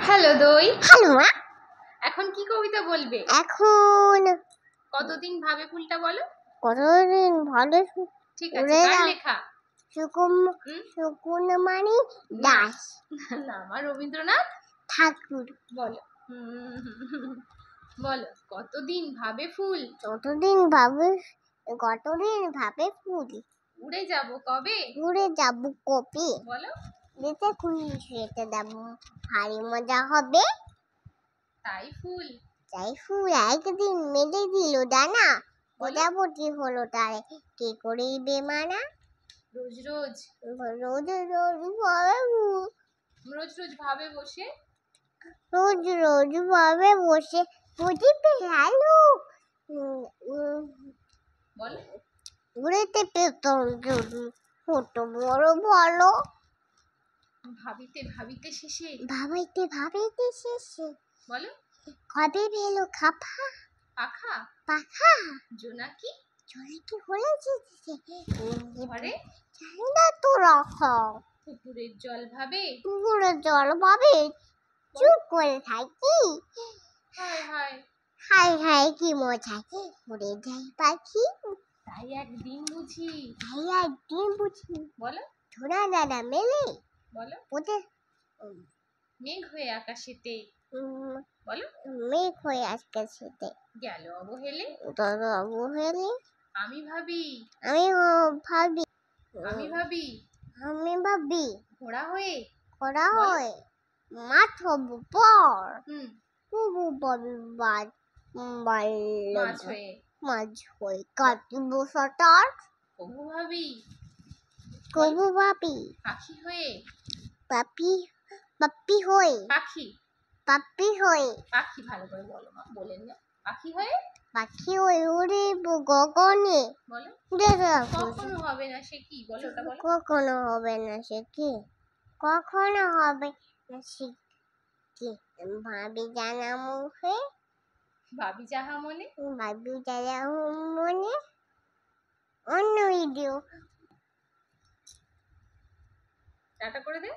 Hello দই। Hello মা। এখন কি কবিতা বলবে? এখন কতদিন ভাবে ফুলটা বলো। কতদিন ভালো ঠিক আছে, কার লেখা? সুকুনমানি দাস। না, আমার রবীন্দ্রনাথ ঠাকুর। বলো। বলো, কতদিন ভাবে ফুল, কতদিন ভাবে ফুল, উড়ে যাব কবে, উড়ে যাব কবে, বলো। যেতে খুশি সেতে দেব, ভারী মজা হবে। তাই ফুল একদিন মেলে দিল ডানা, প্রজাপতি হলো তারে কে করে বেমানা। রোজ রোজ রোজ রোজ ভাবে রোজ রোজ ভাবে বসে, রোজ রোজ ভাবে বসে বুঝিতে গেলো বলো। উড়েতে পেতম যদি হতো বড় ভালো। ভাবিতে ভাবিতে শেষে, ভাবিতে শেষে বলো। কবে পেলো খাপা পাখা পাখা, জোনাকি জোনাকি হলে যেতেছে ঘরে, জানি না তো রাখো। পুকুরের জল ভাবে, পুকুরের জল ভাবে চুপ করে থাকি। হায় হায় হায় হায় কি মজায় উড়ে যায় পাখি। তাই একদিন বুঝি, বলো। ধরা দাদা মেলে, বলো। ওদের মেঘ হয়ে আকাশেতে, বলো। মেঘ হয়ে আজকে সেতে গেল অবহেলে, অবহেলে। আমি ভাবি ভাবি আমি ভাবি আমি ভাবি ঘোড়া হয়ে, করা বলো। হয় মাছ হবো পর, তবু পাবি মাছ হয়ে, মাছ হয়ে কাটিব সাঁতার। কবু ভাবি কবু ভাবি পাখি হয়ে, পাপি হয়ে পাখি পাখি ভালো করে বলো মা, বলেন না। পাখি হয়ে উড়িব গগনে, বলো। কখনো হবে না সে কি, বলো ওটা বলো। কখনো হবে না সে কি, কখনো হবে না সে কি, ভাবি জানা মুখে, ভাবি যাহা মনে। অন্য ভিডিও টাটা করে দে।